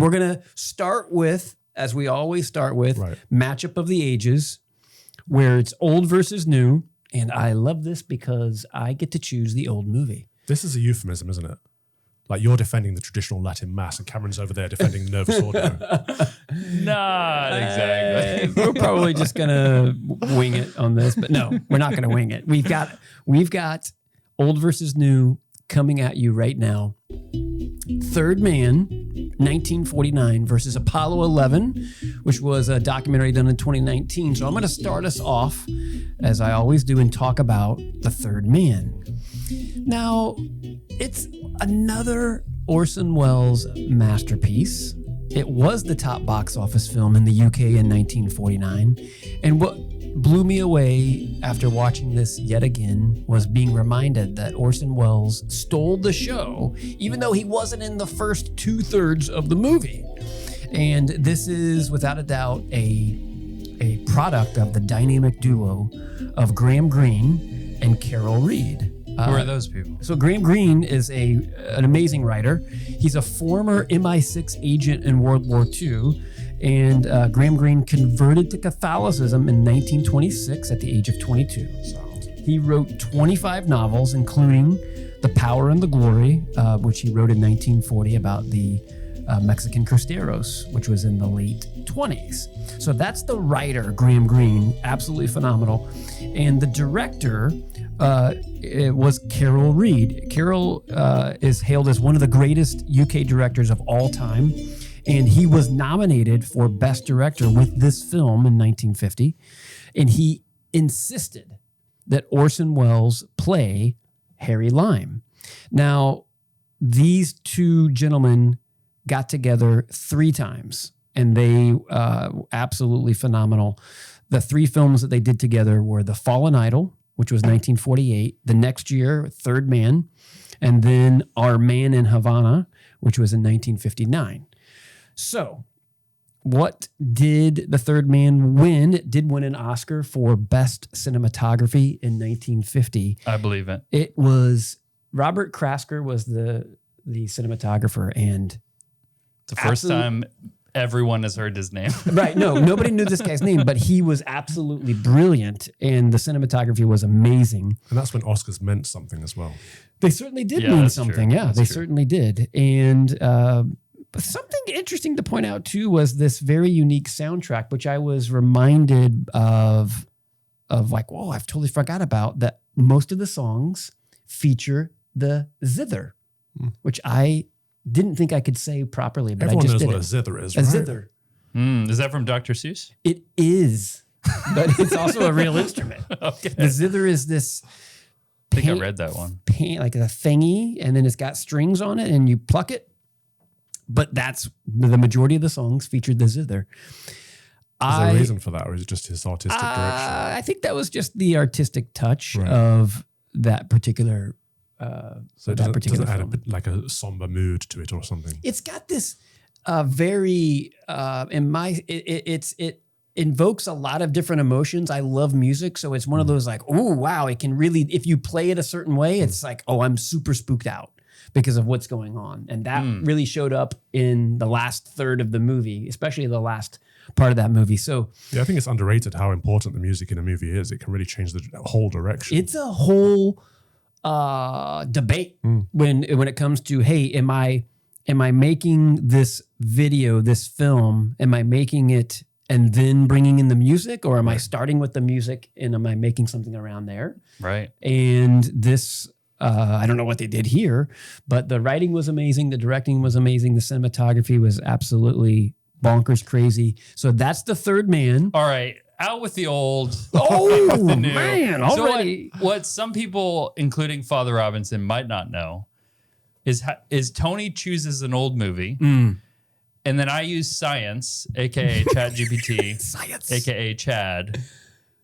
we're going to start with, as we always start with, matchup of the ages, where it's old versus new. And I love this because I get to choose the old movie. This is a euphemism, isn't it? Like you're defending the traditional Latin Mass and Cameron's over there defending Nervous Ordo. Not exactly. We're probably just going to wing it on this, but no, we're not going to wing it. We've got old versus new coming at you right now. Third Man, 1949 versus Apollo 11, which was a documentary done in 2019. So I'm going to start us off, as I always do, and talk about The Third Man. Now, it's another Orson Welles masterpiece. It was the top box office film in the UK in 1949. And what blew me away after watching this yet again was being reminded that Orson Welles stole the show, even though he wasn't in the first 2/3 of the movie. And this is, without a doubt, a product of the dynamic duo of Graham Greene and Carol Reed. Who are those people? So Graham Greene is an amazing writer. He's a former MI6 agent in World War II. And Graham Greene converted to Catholicism in 1926 at the age of 22. He wrote 25 novels, including The Power and the Glory, which he wrote in 1940 about the Mexican Cristeros, which was in the late 20s. So that's the writer, Graham Greene, absolutely phenomenal. And the director it was Carol Reed. Carol is hailed as one of the greatest UK directors of all time. And he was nominated for Best Director with this film in 1950. And he insisted that Orson Welles play Harry Lime. Now, these two gentlemen got together 3 times, and they absolutely phenomenal. The 3 films that they did together were The Fallen Idol, which was 1948. The next year, Third Man, and then Our Man in Havana, which was in 1959. So, what did The Third Man win? It did win an Oscar for Best Cinematography in 1950. I believe it. It was Robert Krasker was the cinematographer, and it's the first time everyone has heard his name. Right. No, nobody knew this guy's name, but he was absolutely brilliant, and the cinematography was amazing. And that's when Oscars meant something as well. They certainly did mean something. True. Yeah, they certainly did. And something interesting to point out too was this very unique soundtrack, which I was reminded of like, whoa, I've totally forgot about that. Most of the songs feature the zither, which I didn't think I could say properly, but everyone I just knows did what it. a zither is, A right? zither. Is that from Dr. Seuss? It is, but it's also a real instrument. Okay. The zither is this I think I read that one. like a thingy, and then it's got strings on it, and you pluck it. But that's the majority of the songs featured the zither. Is there a reason for that, or is it just his artistic direction? I think that was just the artistic touch of that particular. So it doesn't add a somber mood to it or something. It's got this very it invokes a lot of different emotions. I love music, so it's one of those like, oh wow, it can really, if you play it a certain way, it's like, oh, I'm super spooked out because of what's going on. And that really showed up in the last third of the movie, especially the last part of that movie. So yeah, I think it's underrated how important the music in a movie is. It can really change the whole direction. It's a whole debate when it comes to, hey, am I making this video, this film, am I making it and then bringing in the music, or am I starting with the music and am I making something around there? Right. And this, I don't know what they did here, but the writing was amazing. The directing was amazing. The cinematography was absolutely bonkers crazy. So that's The Third Man. All right. Out with the old. Oh, with the new. man. Already. So what some people, including Father Robinson, might not know is Tony chooses an old movie. And then I use science, aka ChatGPT, Science. aka Chad,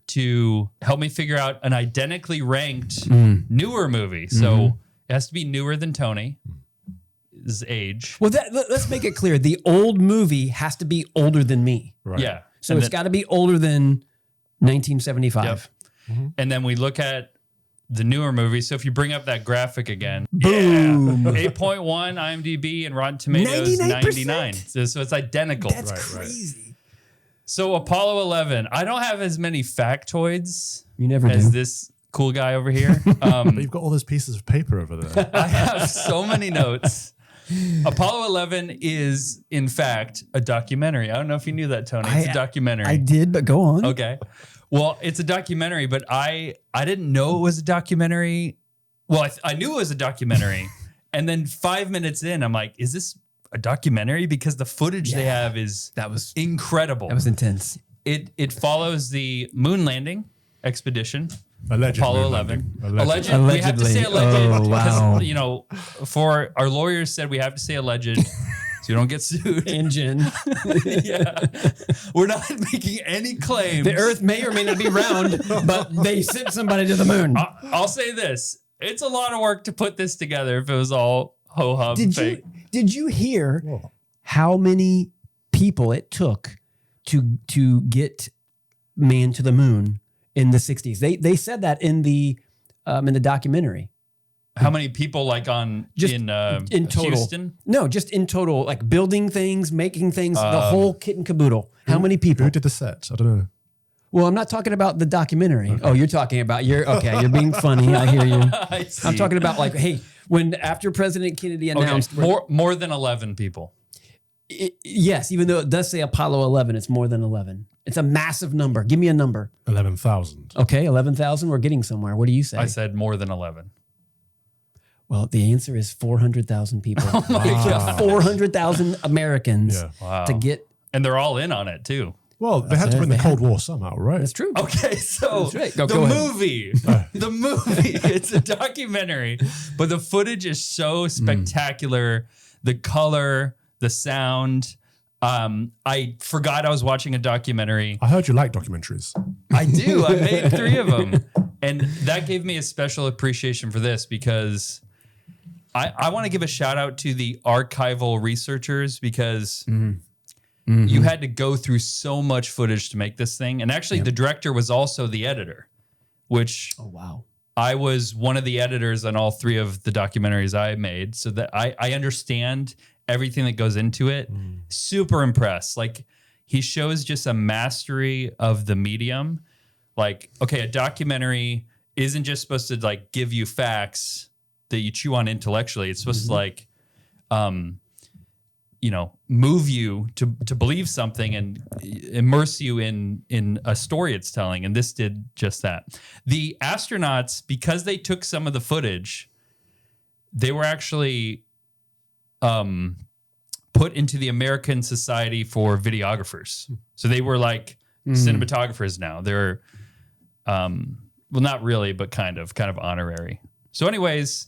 to help me figure out an identically ranked newer movie. So it has to be newer than Tony's age. Well, let's make it clear. The old movie has to be older than me. Right. Yeah. So it's got to be older than 1975. Yep. And then we look at the newer movie. So if you bring up that graphic again, Boom. yeah, 8.1 IMDb and Rotten Tomatoes 99. So it's identical. That's Right. crazy. So Apollo 11, I don't have as many factoids You never as do. this cool guy over here. But you've got all those pieces of paper over there. I have so many notes. Apollo 11 is, in fact, a documentary. I don't know if you knew that, Tony. It's a documentary. I did, but go on. Okay. Well, it's a documentary, but I didn't know it was a documentary. Well, I knew it was a documentary. And then 5 minutes in, I'm like, is this a documentary? Because the footage they have is incredible. That was intense. It follows the moon landing expedition. Alleged Apollo moon 11. landing. Alleged. We have to say alleged Oh, because, wow. you know, for our lawyers said we have to say alleged so you don't get sued. Engine. Yeah. We're not making any claims. The Earth may or may not be round, but they sent somebody to the moon. I'll say this. It's a lot of work to put this together if it was all ho-hum fake. Did you hear What? how many people it took to get man to the moon in the 60s? They said that in the documentary. How many people like in total. Houston? No, just in total, like building things, making things, the whole kit and caboodle. How many people? Who did the set? I don't know. Well, I'm not talking about the documentary. Okay. Oh, you're talking about you're being funny. I hear you. I see. I'm talking about like, hey, after President Kennedy announced more than 11 people. yes, even though it does say Apollo 11, it's more than 11. It's a massive number. Give me a number. 11,000. Okay, 11,000. We're getting somewhere. What do you say? I said more than 11. Well, the answer is 400,000 people. Oh my God. 400,000 Americans Yeah. Wow. to get. And they're all in on it too. Well, they had to win the They Cold War somehow, right? That's true. Okay, so That's right. the Go ahead. movie, it's a documentary, but the footage is so spectacular. The color, the sound. I forgot I was watching a documentary. I heard you like documentaries. I do. I made 3 of them. And that gave me a special appreciation for this because I want to give a shout out to the archival researchers because you had to go through so much footage to make this thing. And actually, the director was also the editor, which Oh, wow. I was one of the editors on all 3 of the documentaries I made. So that I understand everything that goes into it. Super impressed. Like, he shows just a mastery of the medium. Like, okay, a documentary isn't just supposed to like give you facts that you chew on intellectually. It's supposed to like, move you to believe something and immerse you in a story it's telling. And this did just that. The astronauts, because they took some of the footage, they were actually put into the American Society for Videographers. So they were like cinematographers now. They're, well, not really, but kind of honorary. So anyways,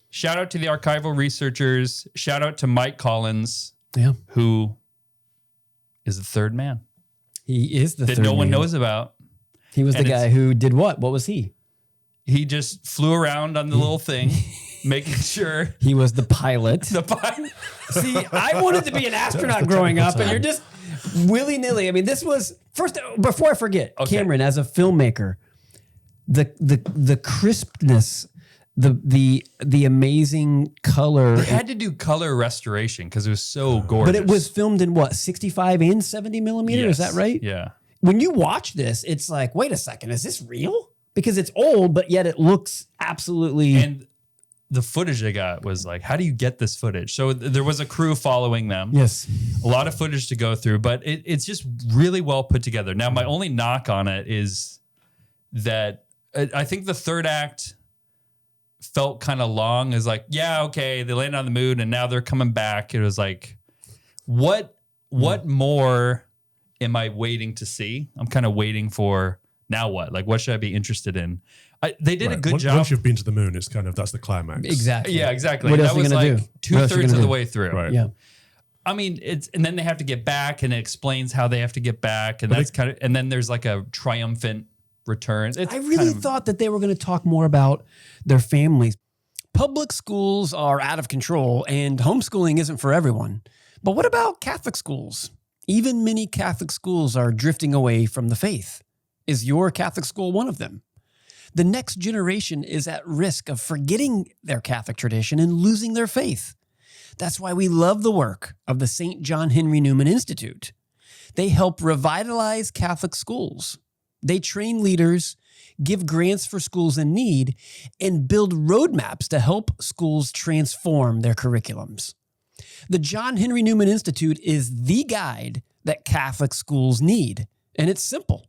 shout out to the archival researchers. Shout out to Mike Collins, who is the third man He is the that third no one man. knows about. He was the And guy who did what? What was he? He just flew around on the little thing, making sure He was the pilot. the pilot. See, I wanted to be an astronaut growing up, and you're just willy-nilly. I mean, this was first. Before I forget, Okay. Cameron, as a filmmaker, the crispness, the amazing color. They had to do color restoration because it was so gorgeous. But it was filmed in what, 65 and 70 millimeter? Is Yes. that right? Yeah. When you watch this, it's like, wait a second, is this real? Because it's old, but yet it looks absolutely. And the footage they got was like, how do you get this footage? So there was a crew following them. Yes. A lot of footage to go through, but it's just really well put together. Now, my only knock on it is that I think the third act felt kind of long. Is like, yeah, okay, they landed on the moon and now they're coming back. It was like, what more am I waiting to see? I'm kind of waiting for now what? Like, what should I be interested in? They did a good job. Once you've been to the moon, it's that's the climax. Exactly. Yeah, exactly. What else That are you was gonna like do? What else are you 2/3 of gonna the do? way through. Right. Yeah. I mean, and then they have to get back, and it explains how they have to get back, and that's kind of, and then there's like a triumphant return. It's I really thought that they were going to talk more about their families. Public schools are out of control, and homeschooling isn't for everyone. But what about Catholic schools? Even many Catholic schools are drifting away from the faith. Is your Catholic school one of them? The next generation is at risk of forgetting their Catholic tradition and losing their faith. That's why we love the work of the St. John Henry Newman Institute. They help revitalize Catholic schools. They train leaders, give grants for schools in need, and build roadmaps to help schools transform their curriculums. The John Henry Newman Institute is the guide that Catholic schools need, and it's simple.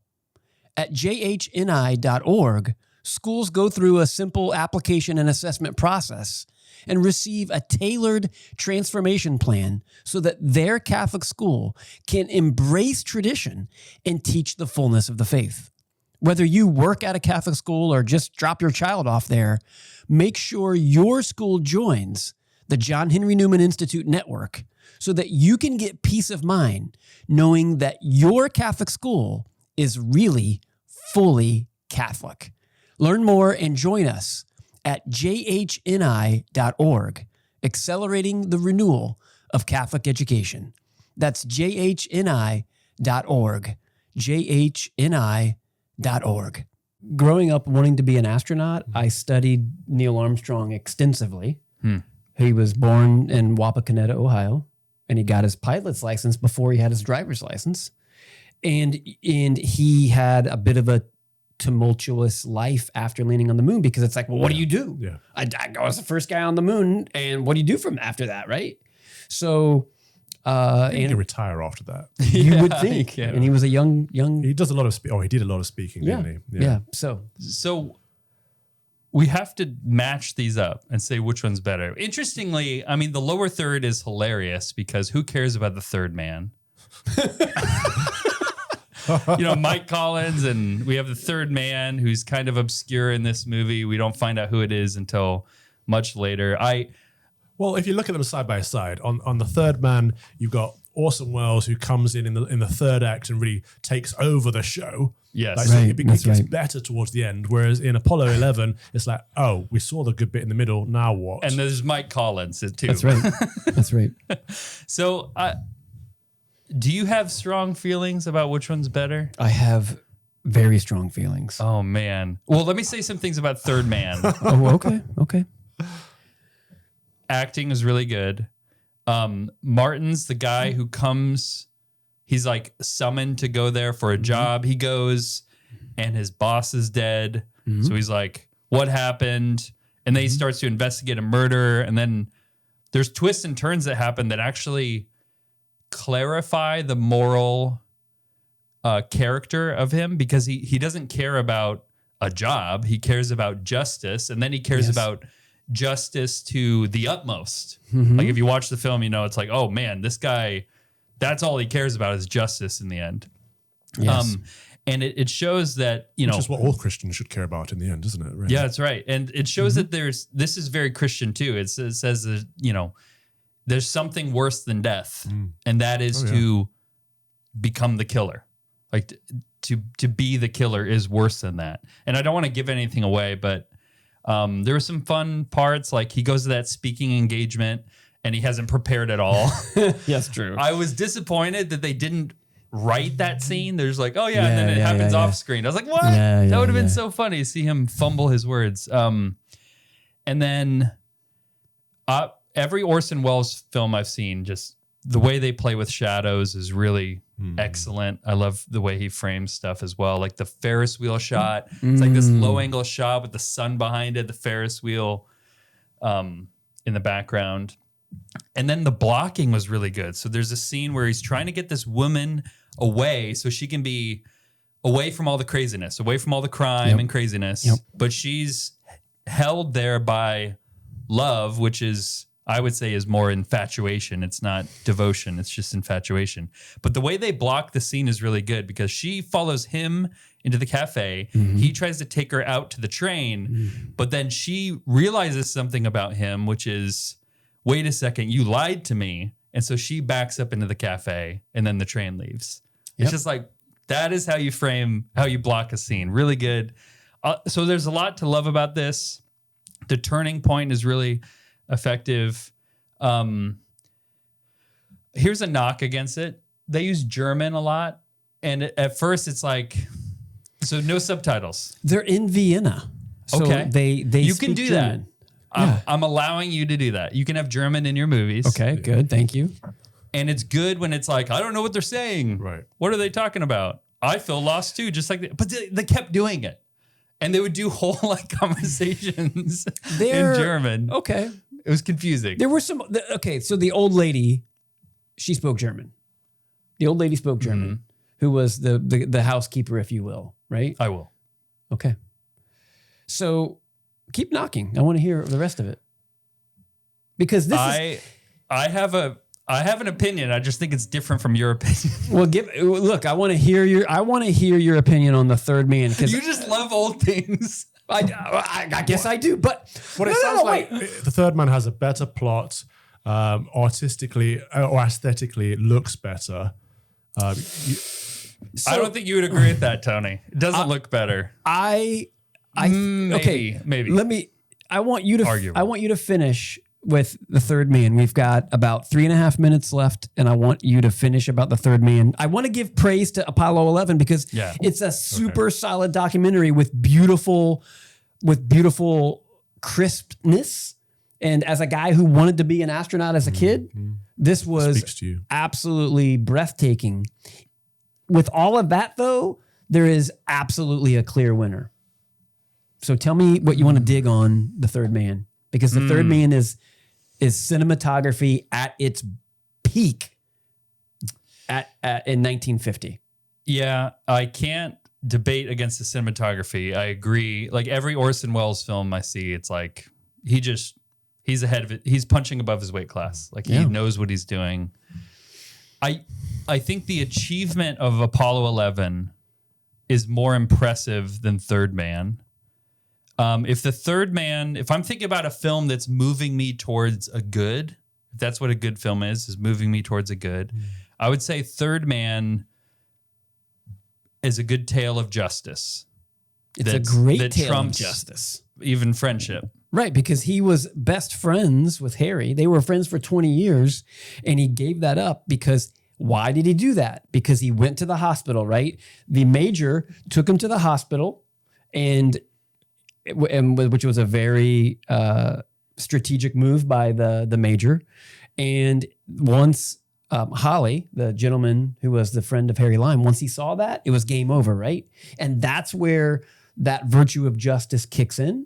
At jhni.org, schools go through a simple application and assessment process and receive a tailored transformation plan so that their Catholic school can embrace tradition and teach the fullness of the faith. Whether you work at a Catholic school or just drop your child off there, make sure your school joins the John Henry Newman Institute network so that you can get peace of mind knowing that your Catholic school is really fully Catholic. Learn more and join us at jhni.org, accelerating the renewal of Catholic education. That's jhni.org, jhni.org. Growing up wanting to be an astronaut, I studied Neil Armstrong extensively. He was born in Wapakoneta, Ohio, and he got his pilot's license before he had his driver's license. And he had a bit of a tumultuous life after landing on the moon because it's like, well, what do you do? Yeah. I was the first guy on the moon, and what do you do from after that, right? So, He can retire after that. you would think, and he was a young. He does a lot of he did a lot of speaking, didn't he? Yeah. So we have to match these up and say which one's better. Interestingly, I mean, the lower third is hilarious because who cares about the third man? Mike Collins, and we have the third man who's kind of obscure in this movie. We don't find out who it is until much later. Well, if you look at them side by side, on the third man, you've got Orson Welles who comes in the third act and really takes over the show. Yes. It gets better towards the end. Whereas in Apollo 11, it's like, oh, we saw the good bit in the middle. Now what? And there's Mike Collins too. that's right. That's right. So, do you have strong feelings about which one's better? I have very strong feelings. Oh man. Well, let me say some things about Third Man. Oh, okay. Okay. Acting is really good. Martin's the guy who comes, he's like summoned to go there for a job. He goes and his boss is dead. So he's like, what happened? And then he starts to investigate a murder. And then there's twists and turns that happen that actually clarify the moral character of him, because he doesn't care about a job. He cares about justice. And then he cares about justice to the utmost. Like if you watch the film, it's like, oh man, this guy, that's all he cares about is justice in the end. Yes. And it shows that, Which is what all Christians should care about in the end, isn't it? Really? Yeah, that's right. And it shows that this is very Christian too. It says that, there's something worse than death. And that is to become the killer. Like to be the killer is worse than that. And I don't want to give anything away, but there were some fun parts. Like he goes to that speaking engagement and he hasn't prepared at all. Yes, true. I was disappointed that they didn't write that scene. There's like, oh yeah, and then it happens off screen. I was like, what? That would have been so funny to see him fumble his words. And then every Orson Welles film I've seen, just the way they play with shadows is really excellent. I love the way he frames stuff as well. Like the Ferris wheel shot. It's like this low angle shot with the sun behind it, the Ferris wheel in the background. And then the blocking was really good. So there's a scene where he's trying to get this woman away so she can be away from all the craziness, away from all the crime and craziness. But she's held there by love, which is, I would say, is more infatuation. It's not devotion. It's just infatuation. But the way they block the scene is really good because she follows him into the cafe. He tries to take her out to the train, but then she realizes something about him, which is, wait a second, you lied to me. And so she backs up into the cafe and then the train leaves. It's just like, that is how you block a scene. Really good. So there's a lot to love about this. The turning point is really effective. Here's a knock against it. They use German a lot. And at first it's like, So no subtitles. They're in Vienna. So Okay. they You speak can do German. that. I'm allowing you to do that. You can have German in your movies. Okay, good. Thank you. And it's good when it's like, I don't know what they're saying. Right. What are they talking about? I feel lost too, just like that. But they kept doing it. And they would do whole like conversations in German. Okay. It was confusing. There were some. Okay, so the old lady, she spoke German. The old lady spoke German, who was the housekeeper, if you will, right? I will. Okay. So keep knocking. I want to hear the rest of it. Because this is. I have an opinion. I just think it's different from your opinion. Well, look. I want to hear your opinion on the third man. Because You just love old things. I guess I do. But What it sounds like, the third man has a better plot, artistically or aesthetically, it looks better. I don't think you would agree with that, Tony. It doesn't look better. Okay. Maybe. I want you to. Arguable. I want you to finish with the third man. We've got about 3.5 minutes left, and I want you to finish about the third man. I want to give praise to Apollo 11 because it's a super solid documentary with beautiful crispness. And as a guy who wanted to be an astronaut as a kid, this was absolutely breathtaking. With all of that, though, there is absolutely a clear winner. So tell me what you want to dig on the third man, because the third man is cinematography at its peak in 1950. Yeah, I can't debate against the cinematography. I agree. Like every Orson Welles film I see, it's like he's ahead of it. He's punching above his weight class. Like he knows what he's doing. I think the achievement of Apollo 11 is more impressive than Third Man. If I'm thinking about a film that's moving me towards a good, if that's what a good film is moving me towards a good, I would say Third Man is a good tale of justice. It's a great tale of justice. Even friendship. Right, because he was best friends with Harry. They were friends for 20 years, and he gave that up because why did he do that? Because he went to the hospital, right? The major took him to the hospital, and which was a very strategic move by the major. And once Holly, the gentleman who was the friend of Harry Lime, once he saw that, it was game over, right? And that's where that virtue of justice kicks in.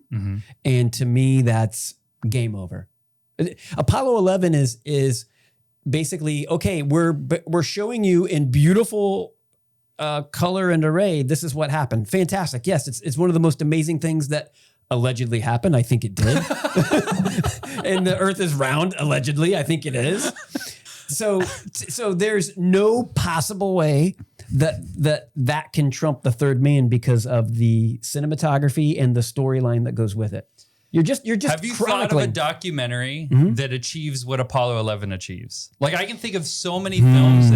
And to me, that's game over. Apollo 11 is basically, okay, we're showing you in beautiful color and array, this is what happened. Fantastic. Yes, it's one of the most amazing things that allegedly happened. I think it did. And the earth is round, allegedly. I think it is. So there's no possible way that can trump the third man because of the cinematography and the storyline that goes with it. You're just Have you thought of a documentary that achieves what Apollo 11 achieves? Like I can think of so many films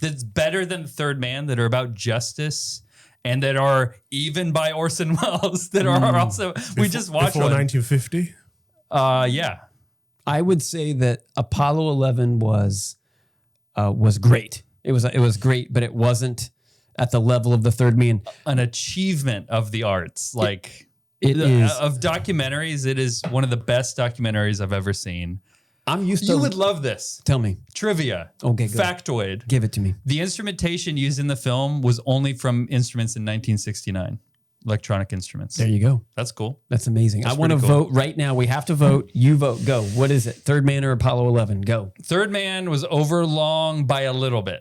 that's better than Third Man, that are about justice and that are even by Orson Welles, that are also we just watched before one. 1950. Yeah. I would say that Apollo 11 was great. It was great, but it wasn't at the level of the third man. An achievement of the arts, like. It is. Of documentaries, it is one of the best documentaries I've ever seen. I'm used to. You would love this. Tell me. Trivia. Okay, good. Factoid. Give it to me. The instrumentation used in the film was only from instruments in 1969. Electronic instruments. There you go. That's cool. That's amazing. I want to vote right now. We have to vote. You vote. Go. What is it? Third Man or Apollo 11? Go. Third Man was over long by a little bit.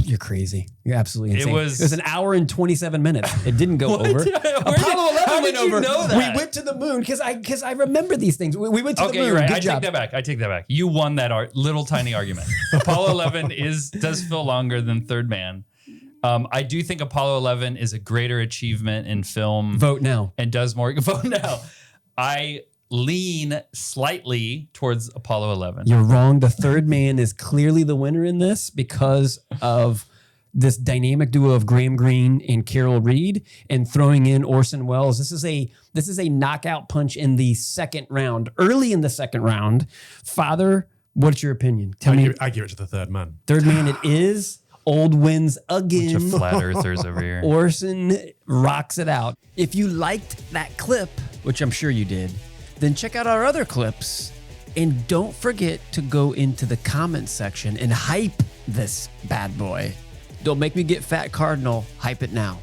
You're crazy. You're absolutely insane. It was an hour and 27 minutes. It didn't go over. Apollo 11 went over. Know that? We went to the moon because I remember these things. We went to the moon. You're right. Good I job. take that back. You won that little tiny argument. Apollo 11 does feel longer than Third Man. I do think Apollo 11 is a greater achievement in film. Vote now. And does more. Vote now. I lean slightly towards Apollo 11. You're wrong. The Third Man is clearly the winner in this because of this dynamic duo of Graham Greene and Carol Reed, and throwing in Orson Welles. This is a knockout punch in the second round. Early in the second round. Father, what's your opinion? Tell me. I give it to the Third Man. Third Man it is. Old wins Bunch again. of flat earthers over here. Orson rocks it out. If you liked that clip, which I'm sure you did, then check out our other clips. And don't forget to go into the comments section and hype this bad boy. Don't make me get Fat Cardinal. Hype it now.